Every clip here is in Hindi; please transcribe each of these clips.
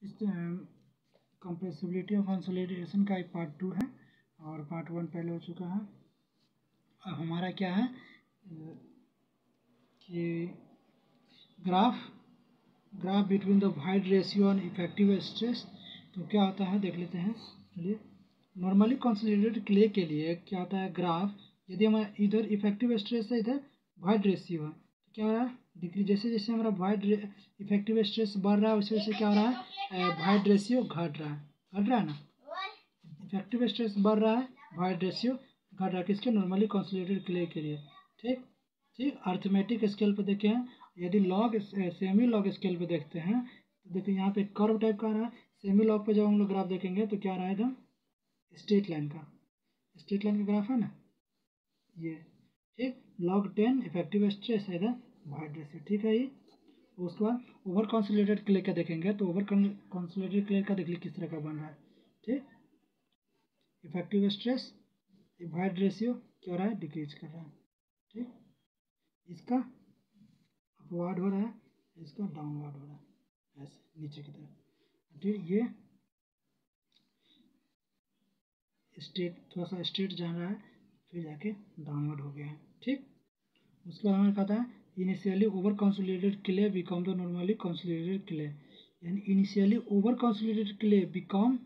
इस कंप्रेसिबिलिटी और कंसोलिडेशन का एक पार्ट 2 है और पार्ट 1 पहले हो चुका है। अब हमारा क्या है कि graph between the void ratio और इफेक्टिव स्ट्रेस। तो क्या होता है देख लेते हैं। चलिए, नॉर्मली कंसोलिडेटेड क्ले के लिए क्या होता है ग्राफ, यदि हमारा इधर इफेक्टिव स्ट्रेस है इधर वाइड रेशियो है तो क्या हो रहा है डिक्रीज। जैसे जैसे हमारा वाइड इफेक्टिव स्ट्रेस बढ़ रहा है वैसे वैसे क्या हो रहा है वाइड रेशियो घट रहा है ना। इफेक्टिव स्ट्रेस बढ़ रहा है, वाइड रेशियो घट रहा है किसके, नॉर्मली कंसोलिडेटेड क्ले के लिए। ठीक ठीक, अर्थमेटिक स्केल पे देखें, यदि लॉग सेमी लॉग स्केल पे देखते हैं तो देखिए यहाँ पे कर्व टाइप का आ रहा है। सेमी लॉग पे जब हम लोग ग्राफ देखेंगे तो क्या आ रहा है एकदम स्ट्रेट लाइन का ग्राफ है ना ये। ठीक, log 10 इफेक्टिव स्ट्रेस है इधर वाइड रेशियो। ठीक है ये। उसके बाद ओवर कंसोलिडेटेड क्ले का देखेंगे तो ओवर कंसोलिडेटेड क्ले का देखिए किस तरह का बन रहा है। ठीक, इफेक्टिव स्ट्रेस वाइड रेशियो क्या हो रहा है डिक्रीज कर रहा है। ठीक, इसका अपवार्ड हो रहा है, इसका डाउनवर्ड हो रहा है ऐसे नीचे की तरफ। ठीक, ये स्ट्रेट थोड़ा सा स्ट्रेट जा रहा है फिर जाके डाउनवर्ड हो गया है। ठीक, उसके बाद हमें कहता है initially over consolidated clay become the normally consolidated clay, यानी initially over consolidated clay become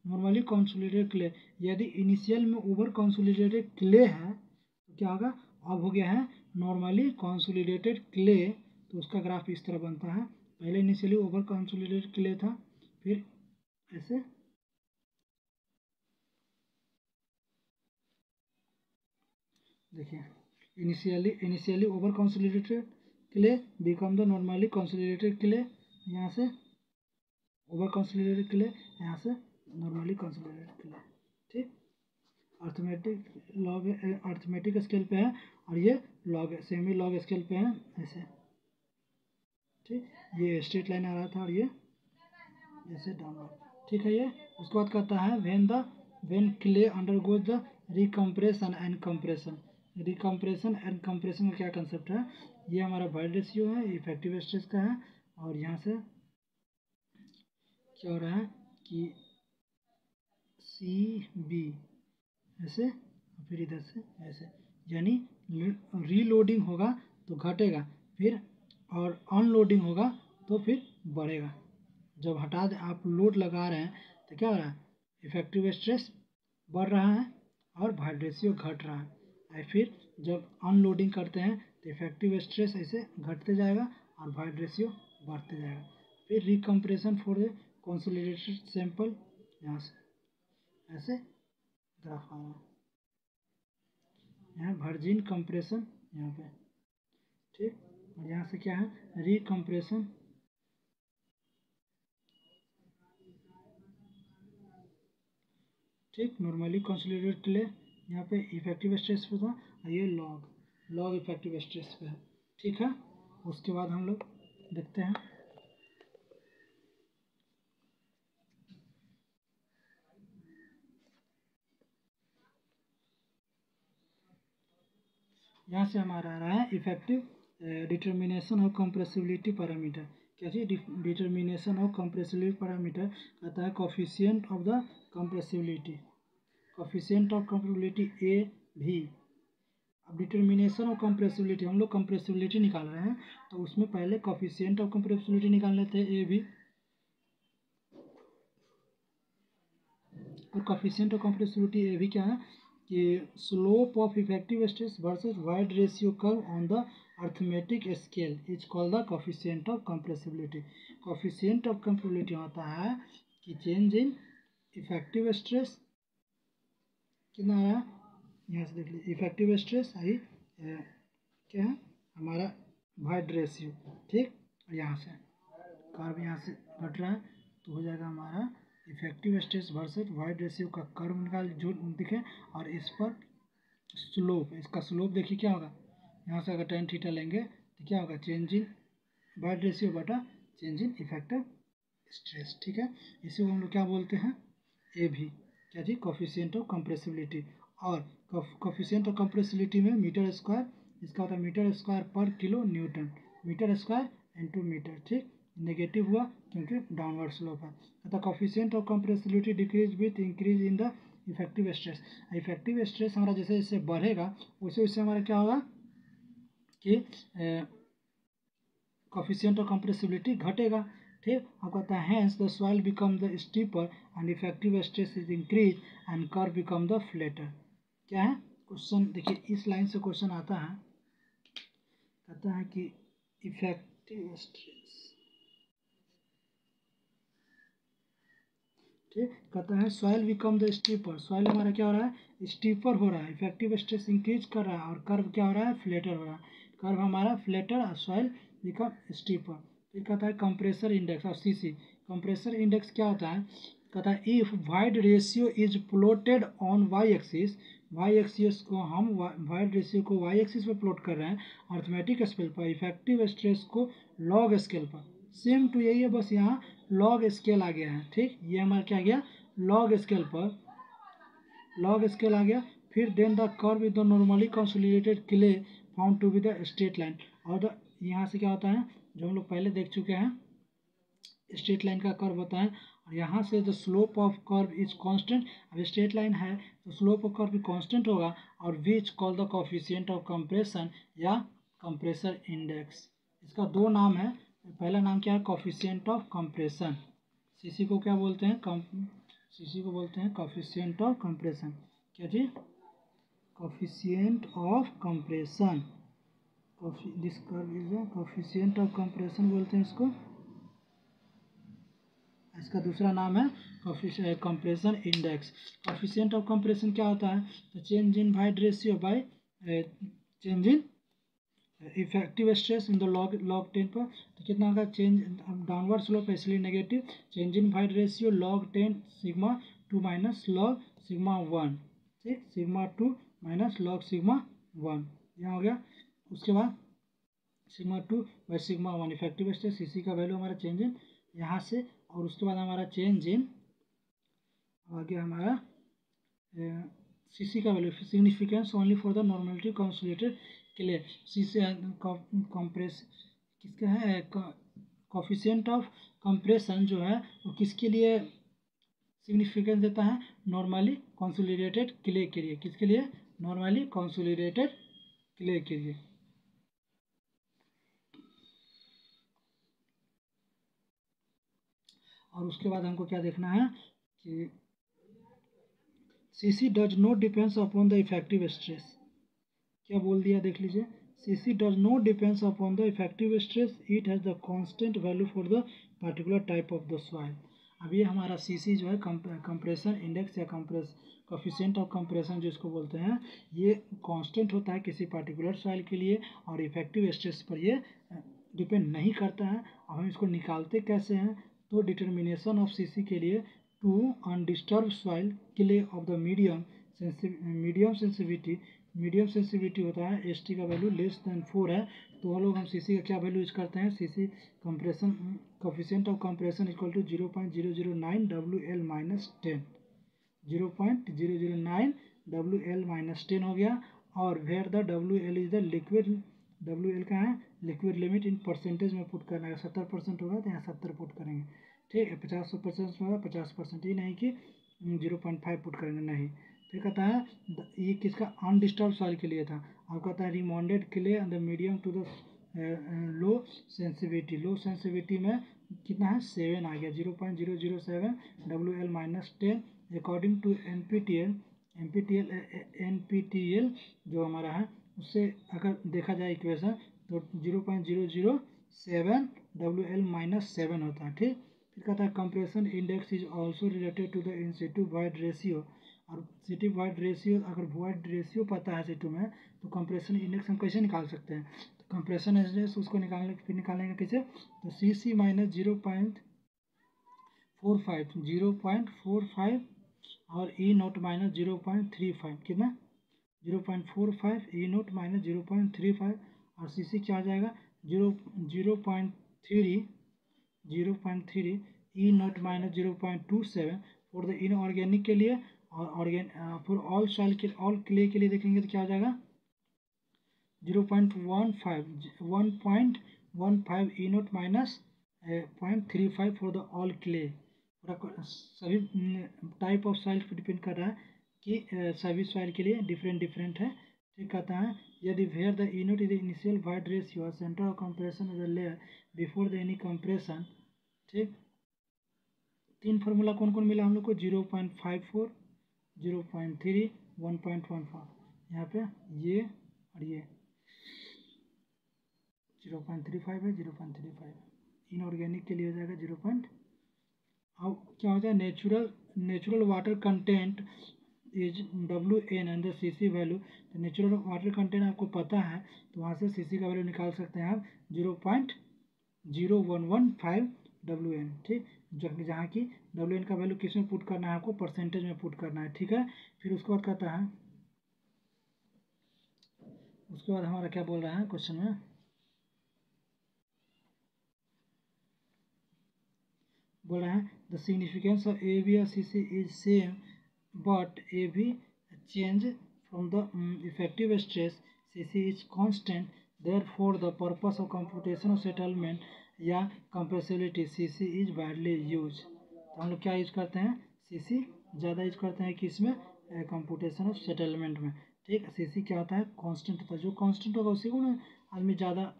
normally consolidated clay. यदि इनिशियल में ओवर कंसोलिडेटेड क्ले है तो क्या होगा, अब हो गया है नॉर्मली कंसोलिडेटेड क्ले, तो उसका ग्राफ इस तरह बनता है। पहले इनिशियली ओवर कंसोलिडेटेड क्ले था, फिर ऐसे देखिए initially over consolidated clay become the normally consolidated clay, यहाँ से ओवर कंसोलिडेटेड क्ले, यहाँ से नॉर्मली कंसोलिडेटेड क्ले। ठीक, अर्थमेटिक स्केल पे है और ये लॉग सेमी लॉग स्केल पे है ऐसे। ठीक, ये स्ट्रेट लाइन आ रहा था और ये ऐसे डाउनवर्ड। ठीक है ये। उसके बाद कहता है when clay undergoes the recompression and compression. Recompression and compression का क्या कंसेप्ट है, ये हमारा वाइड रेशियो है, इफेक्टिव स्ट्रेस का है और यहाँ से क्या हो रहा है कि सी बी ऐसे फिर इधर से ऐसे, यानी रीलोडिंग होगा तो घटेगा फिर और अनलोडिंग होगा तो फिर बढ़ेगा। जब हटा दे आप लोड लगा रहे हैं तो क्या हो रहा है इफेक्टिव स्ट्रेस बढ़ रहा है और वाइड रेशियो घट रहा है। और फिर जब अनलोडिंग करते हैं तो इफेक्टिव स्ट्रेस ऐसे घटते जाएगा और वाइड रेशियो बढ़ते जाएगा। फिर रिकम्प्रेशन फॉर द कंसोलिडेटेड सैंपल, यहाँ से ऐसे ग्राफ आ रहा है, यहाँ वर्जिन कंप्रेशन यहाँ पे। ठीक, और यहाँ से क्या है रिकम्प्रेशन। ठीक, नॉर्मली कंसोलिडेटेड क्ले यहाँ पे इफेक्टिव स्ट्रेस पे था और ये लॉग इफेक्टिव स्ट्रेस पे है। ठीक है, उसके बाद हम लोग देखते हैं यहाँ से हमारा आ रहा है effective determination of compressibility parameter. क्या चीज डिटर्मिनेशन ऑफ कंप्रेसिबिलिटी पैरामीटर कहता है coefficient of the compressibility, coefficient of compressibility a भी। अब डिटर्मिनेशन ऑफ कंप्रेसिबिलिटी हम लोग कंप्रेसिबिलिटी निकाल रहे हैं तो उसमें पहले कोफिशिएंट ऑफ कंप्रेसिबिलिटी निकाल लेते हैं ए भी। और कोफिशिएंट ऑफ कंप्रेसिबिलिटी ए भी क्या है कि slope of effective stress versus void ratio curve on the arithmetic scale is called the coefficient of compressibility. Coefficient of compressibility होता है कि चेंज इन इफेक्टिव स्ट्रेस कितना आ रहा है, यहाँ से देख लीजिए इफेक्टिव स्ट्रेस आई क्या है हमारा वाइड रेशियो। ठीक, और यहाँ से कर्व यहाँ से घट रहा है तो हो जाएगा हमारा effective stress versus void ratio का कर्व निकाल जो दिखे और इस पर स्लोप, इसका स्लोप देखिए क्या होगा, यहाँ से अगर टेन थीटा लेंगे तो क्या होगा चेंज इन वाइड रेशियो बटा चेंज इन इफेक्टिव स्ट्रेस। ठीक है, इसी को हम लोग क्या बोलते हैं ए भी, क्या जी कोफिशिएंट ऑफ कंप्रेसिबिलिटी। और कोफिशिएंट ऑफ कंप्रेसिबिलिटी में मीटर स्क्वायर, इसका होता है मीटर स्क्वायर पर kilo newton, metre square into metre. ठीक, नेगेटिव हुआ क्योंकि डाउनवर्ड स्लोप है। अतः coefficient of compressibility decrease with increase in the effective stress. Effective stress हमारा जैसे जैसे बढ़ेगा वैसे वैसे हमारा क्या होगा कि कोफिशिएंट ऑफ कंप्रेसिबिलिटी घटेगा। ठीक, अब कहता है hence the soil become the steeper and effective stress is increase and curve become the flatter. क्या है क्वेश्चन, देखिए इस लाइन से क्वेश्चन आता है, कहता है कि इफेक्टिव स्ट्रेस, ठीक, कहता है soil become the steeper, soil हमारा क्या हो रहा है स्टीपर हो रहा है, इफेक्टिव स्ट्रेस इंक्रीज कर रहा है और कर्व क्या हो रहा है फ्लैटर हो रहा है, कर्व हमारा फ्लैटर और सॉइल बिकम स्टीपर। फिर कहता है कंप्रेसर इंडेक्स और सीसी। कंप्रेसर इंडेक्स क्या होता है, कहता है if void ratio is plotted on Y axis, Y axis को हम वाइड रेशियो को वाई एक्सिस पर प्लॉट कर रहे हैं अर्थमेटिक स्केल पर, इफेक्टिव स्ट्रेस को लॉग स्केल पर, सेम टू यही है बस यहाँ लॉग स्केल आ गया है। ठीक, ये हमारा क्या आ गया लॉग स्केल पर, लॉग स्केल आ गया। फिर then the curve with the normally consolidated clay found to be the straight line, और यहाँ से क्या होता है जो हम लोग पहले देख चुके हैं स्ट्रेट लाइन का कर्व होता है, और यहाँ से the slope of curve is constant. अब स्ट्रेट लाइन है तो स्लोप ऑफ कर्व भी कांस्टेंट होगा, और which call the coefficient of compression या कंप्रेसर इंडेक्स। इसका दो नाम है, पहला नाम क्या है कोफिशिएंट ऑफ कंप्रेशन, सीसी को क्या बोलते हैं सीसी को बोलते हैं कोफिशिएंट ऑफ कंप्रेशन। क्या जी coefficient of compression, this curve is the coefficient of compression बोलते हैं इसको। इसका दूसरा नाम है compression index. Coefficient of compression क्या होता है, तो change in void ratio by change in effective stress in the log 10 पर, तो कितना होगा चेंज डाउनवर्ड स्लोप है इसलिए negative, change in void ratio log 10 sigma 2 minus log sigma 1, ठीक, सिग्मा 2 माइनस लॉग सिग्मा 1 यहाँ हो गया। उसके बाद sigma 2 by sigma 1 effective stress, इसी का वैल्यू हमारा चेंज इन यहाँ से, और उसके बाद हमारा चेंज इन आ गया हमारा सीसी का value significance only for the normality consolidated clay. CC compress किसका है कोफिशिएंट ऑफ कंप्रेशन जो है वो किसके लिए सिग्निफिकेंस देता है, नॉर्मली कंसोलिडेटेड क्ले के लिए, किसके लिए नॉर्मली कंसोलिडेटेड क्ले के लिए। और उसके बाद हमको क्या देखना है कि CC does not depends upon the effective stress, क्या बोल दिया देख लीजिए, CC does not depends upon the effective stress, it has the constant value for the particular type of the soil. अब ये हमारा सीसी जो है कंप्रेशन इंडेक्स या कोफिशिएंट ऑफ कंप्रेशन जिसको बोलते हैं, ये कांस्टेंट होता है किसी पर्टिकुलर सॉइल के लिए, और इफेक्टिव स्ट्रेस पर ये डिपेंड नहीं करता है। और हम इसको निकालते कैसे हैं, तो डिटर्मिनेशन ऑफ सीसी के लिए to undisturb soil clay of the medium sensitivity होता है, एस टी का वैल्यू लेस देन 4 है, तो हम लोग हम सीसी का क्या वैल्यू यूज करते हैं, CC compression coefficient of compression equal to 0.009 WL minus 10, 0.009 WL minus 10 हो गया। और where the WL is the liquid, WL का है लिक्विड लिमिट इन परसेंटेज में पुट करना है, 70% होगा तो यहाँ 70 पुट करेंगे, ठीक है, 50% होगा 50%, ये नहीं कि 0.5 पुट करेंगे, नहीं। फिर कहता है ये किसका अनडिस्टर्ब सॉइल के लिए था, और कहता है remoulded clay and the medium to the low sensitivity में कितना है 7 आ गया, 0.007 WL minus 10 according to NPTEL जो हमारा है, उससे अगर देखा जाए इक्वेशन तो 0.007 WL माइनस 7 होता है, ठीक। फिर कहता है compression index is also related to the in situ void ratio, और सिटी वॉइड रेशियो अगर वॉइड रेशियो पता है सिटू में तो कंप्रेशन इंडेक्स हम कैसे निकाल सकते हैं, तो कंप्रेशन इंडेक्स उसको निकालेंगे कैसे, तो CC माइनस 0.45 और E नोट माइनस 0.35, कितना 0.45 E नोट माइनस 0.35, और CC क्या आ जाएगा 0.3 E note minus 0.27 for the inorganic के लिए, और फॉर ऑल सॉइल के ऑल क्ले के लिए देखेंगे तो क्या आ जाएगा 1.15 E note minus 0.35 for the all clay. सभी टाइप ऑफ सॉइल पर डिपेंड कर रहा है कि सभी सॉइल के लिए डिफरेंट डिफरेंट है। ठीक कहता है यदि where the unit is initial void ratio centre of compression is the layer before the any compression. ठीक, तीन फार्मूला कौन कौन मिला हम लोग को? 0.54, 0.3, 1.14। यहाँ पे ये और ये 0.35 है, 0.35 इनऑर्गेनिक के लिए हो जाएगा 0. अब क्या हो जाए, natural water content is WN and the CC value. तो नेचुरल वाटर कंटेंट आपको पता है तो वहाँ से CC का वैल्यू निकाल सकते हैं आप 0.0115 WN। ठीक, जहाँ की WN का वैल्यू किस में पुट करना है आपको? परसेंटेज में पुट करना है। ठीक है, फिर उसके बाद कहता है, उसके बाद हमारा क्या बोल रहा है क्वेश्चन में, बोल रहा है द सिग्निफिकेंस ऑफ AB और CC is same but AB change from the effective stress, CC is constant, therefore the purpose of computation of settlement या compressibility CC is widely use. तो हम लोग क्या यूज करते हैं? CC ज़्यादा यूज करते हैं किसमें? कंप्यूटेशन ऑफ सेटलमेंट में। ठीक, CC क्या होता है? कांस्टेंट होता है। जो कांस्टेंट होगा उसी को ना आदमी ज़्यादा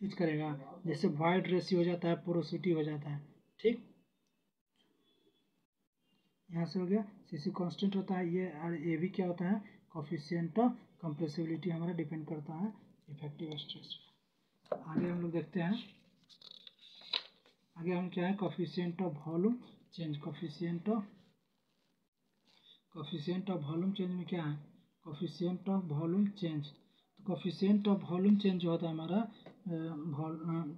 यूज करेगा। जैसे वाइड रेशियो हो जाता है, पोरोसिटी हो जाता है। ठीक, यहाँ से हो गया। CC कांस्टेंट होता है ये, और AB क्या होता है? कोफिशिएंट ऑफ कंप्रेसिबिलिटी हमारा डिपेंड करता है इफेक्टिव स्ट्रेस पे। आगे हम लोग देखते हैं, आगे हम क्या है? Coefficient of volume change. Coefficient of volume change में क्या है? Coefficient of volume change. तो कोफिशिएंट ऑफ वॉल्यूम चेंज जो होता है हमारा,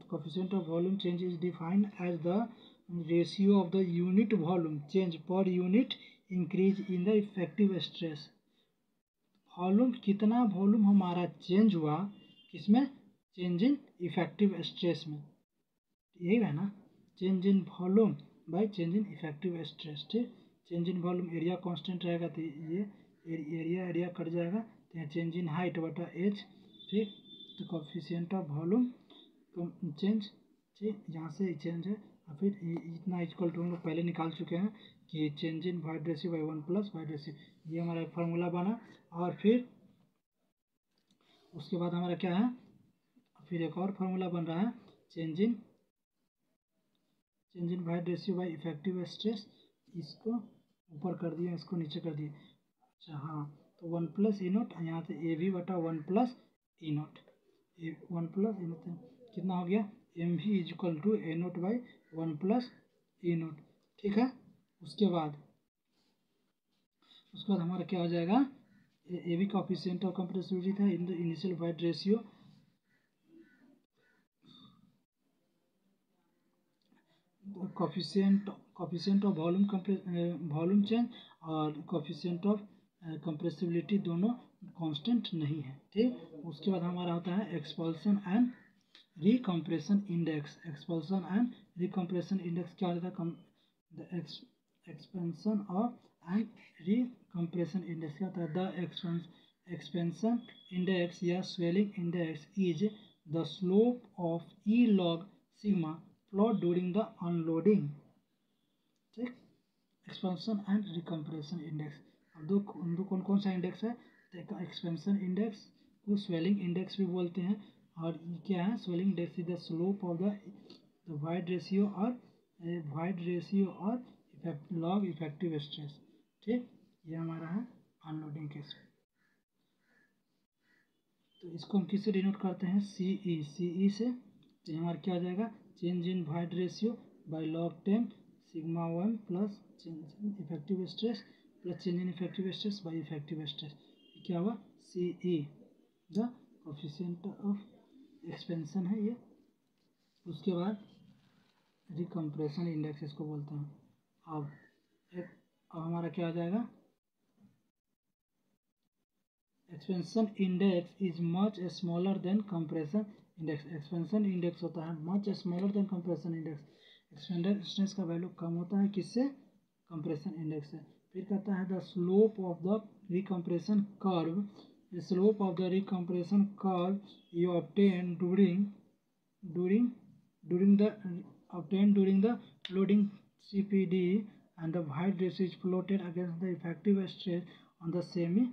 coefficient of volume change is defined as the ratio of the unit volume change पर unit increase in the effective stress. Volume, कितना वॉल्यूम हमारा चेंज हुआ किसमें? चेंज इन इफेक्टिव स्ट्रेस में। यही है ना, change in volume by change in effective stress. ठीक, change in volume area constant रहेगा तो ये एरिया कट जाएगा, तो यहाँ चेंज इन हाइट बटा H। ठीक, तो कोफिशिएंट ऑफ वॉल्यूम चेंज, ठीक, यहाँ से चेंज है। और फिर इतना इक्वल टू हम लोग पहले निकाल चुके हैं कि change in void ratio by 1 plus void ratio, ये हमारा एक फार्मूला बना। और फिर उसके बाद हमारा क्या है? फिर एक और फार्मूला बन रहा है, change in void ratio by effective stress. इसको ऊपर कर दिया, इसको नीचे कर दिया। अच्छा हाँ, तो 1 प्लस ई नोट, यहाँ से AB बटा 1 plus E naught, 1 plus E naught कितना हो गया? MV is equal to A naught by 1 plus E naught. ठीक है, उसके बाद हमारा क्या हो जाएगा? AB कोफिशिएंट ऑफ कंप्रेसिबिलिटी था in the initial void ratio, coefficient of volume change और कोफिशिएंट ऑफ कंप्रेसिबिलिटी दोनों कांस्टेंट नहीं है। ठीक, उसके बाद हमारा होता है expulsion and recompression index. Expulsion and recompression index क्या होता है? Expansion of and recompression index क्या होता है? द एक्सपेंशन इंडेक्स या swelling index is the slope of E log sigma plot during the unloading. ठीक, एक्सपेंशन एंड रिकम्प्रेशन इंडेक्स। अब दो कौन कौन सा इंडेक्स है? तो एक्सपेंशन इंडेक्स को स्वेलिंग इंडेक्स भी बोलते हैं, और ये क्या है? Swelling index is the slope of the void ratio और लॉग इफेक्टिव स्ट्रेस। ठीक, ये हमारा है अनलोडिंग केस। तो इसको हम किससे डिनोट करते हैं? CE से। तो हमारा क्या आ जाएगा? Change in void ratio by log 10 sigma 1 plus change in effective stress plus change in effective stress bye effective stress. क्या हुआ? CE the coefficient of expansion है ये। उसके बाद रिकम्प्रेशन इंडेक्स इसको बोलते हैं। अब हमारा क्या आ जाएगा? Expansion index is much smaller than compression index. Expansion index होता है much smaller than compression index. Expansion stress का वैल्यू कम होता है किससे? कंप्रेशन इंडेक्स से। फिर कहता है the slope of the recompression curve, the slope of the recompression curve you obtain during the obtained during the loading CPD and the void ratio is plotted against the effective stress on the semi।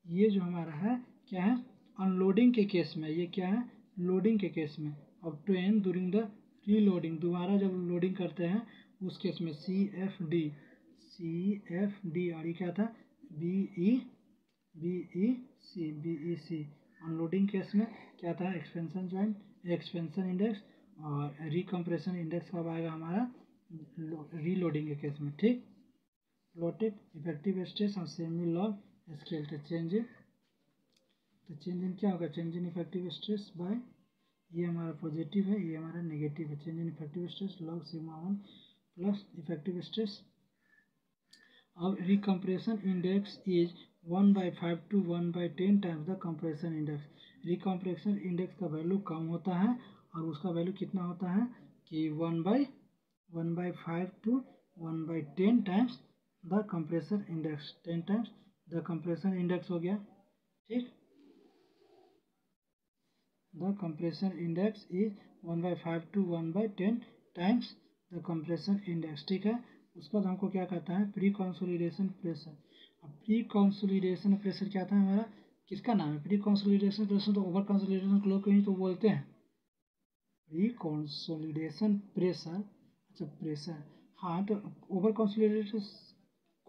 ये जो हमारा है क्या है, अनलोडिंग के केस में, ये क्या है, लोडिंग के केस में, obtained during the रीलोडिंग, दोबारा जब लोडिंग करते हैं उस केस में, CFD और ये क्या था, BEC अनलोडिंग केस में क्या था, एक्सपेंशन जॉइंट, एक्सपेंशन इंडेक्स, और रिकम्प्रेशन इंडेक्स कब आएगा हमारा, रीलोडिंग के केस में। ठीक, प्लॉटेड इफेक्टिव स्ट्रेस और सेमी लॉग स्केल तो चेंज इन क्या होगा, change in effective stress by, ये हमारा पॉजिटिव है, ये हमारा नेगेटिव है, change in effective stress log sigma 1 plus effective stress. अब recompression index is 1/5 to 1/10 times the compression index. Recompression index का वैल्यू कम होता है और उसका वैल्यू कितना होता है कि 1/5 to 1/10 times the compression index, 10 times the compression index हो गया। ठीक, the compression index is 1/5 to 1/10 times the compression index. ठीक है, उसके बाद हमको क्या कहता है, प्री कंसोलिडेशन प्रेशर। अब प्री कंसोलिडेशन प्रेशर क्या था हमारा, किसका नाम है, प्री कंसोलिडेशन प्रेशर तो ओवर कंसोलिडेशन को लोग कहीं तो बोलते हैं, प्री कंसोलिडेशन प्रेशर, अच्छा प्रेशर, हाँ तो ओवर कंसोलिडेशन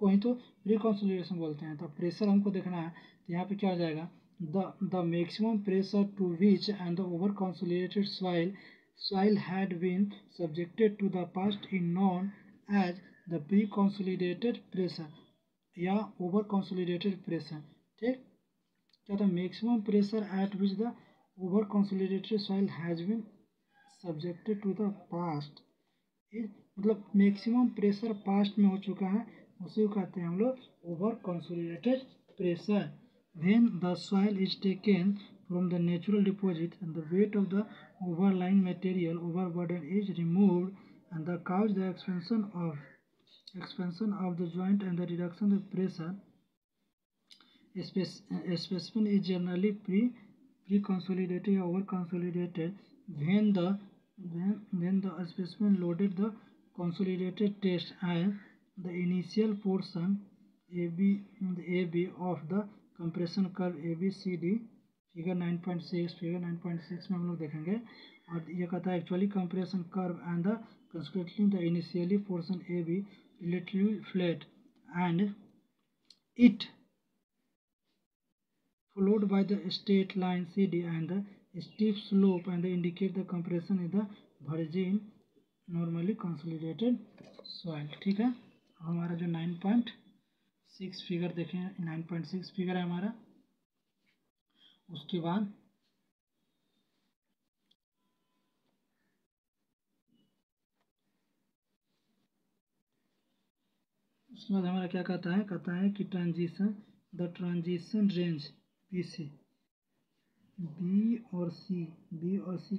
को ही तो प्री कंसोलिडेशन बोलते हैं। तो प्रेशर हमको देखना है, तो यहाँ पे क्या हो जाएगा, the maximum pressure to which and the over consolidated soil had been subjected to the past is known as the pre-consolidated pressure या over consolidated pressure। ठीक, क्या था, maximum pressure at which the over consolidated soil has been subjected to the past, मतलब मैक्सिमम प्रेशर पास्ट में हो चुका है, उसी को कहते हैं हम लोग over consolidated pressure. When the soil is taken from the natural deposit and the weight of the overlying material overburden is removed and the cause the expansion of the joint and the reduction of pressure, specimen is generally pre-consolidated or over consolidated when the specimen loaded the consolidated test and the initial portion AB of the compression curve ABCD figure 9.6 में हम लोग देखेंगे। और ये कहता है actually compression curve and the constructing the initially portion AB relatively flat and it followed by the straight line CD and the steep slope and indicate the compression in the virgin normally consolidated soil। ठीक है, हमारा जो 9.6 फिगर देखें, 9.6 फिगर है हमारा। उसके बाद हमारा क्या कहता है कि the transition range BC, B और सी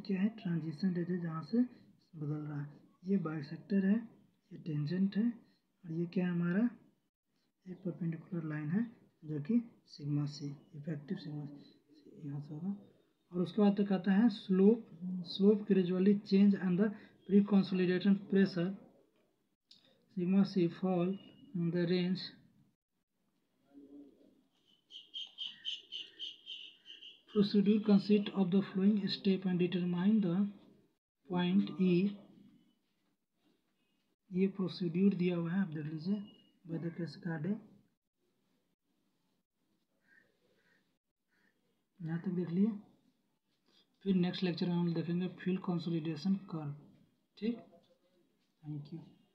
क्या है, ट्रांजिशन रेंज है जहाँ से बदल रहा है। ये बाइसेक्टर है, ये टेंजेंट है, और ये क्या है हमारा, एक परपेंडिकुलर लाइन है जो कि sigma C, effective sigma C यहाँ से होगा। और उसके बाद तो कहता है slope gradually change and the pre consolidation pressure sigma C fall in the range procedure consist of the flowing step and determine the point E. ये प्रोसीड्यूर दिया हुआ है, आप देख लीजिए, वेदर कैसे कार्ड है, यहाँ तक देख लिए। फिर नेक्स्ट लेक्चर में हम देखेंगे फील्ड कंसोलिडेशन कर्व। ठीक, थैंक यू।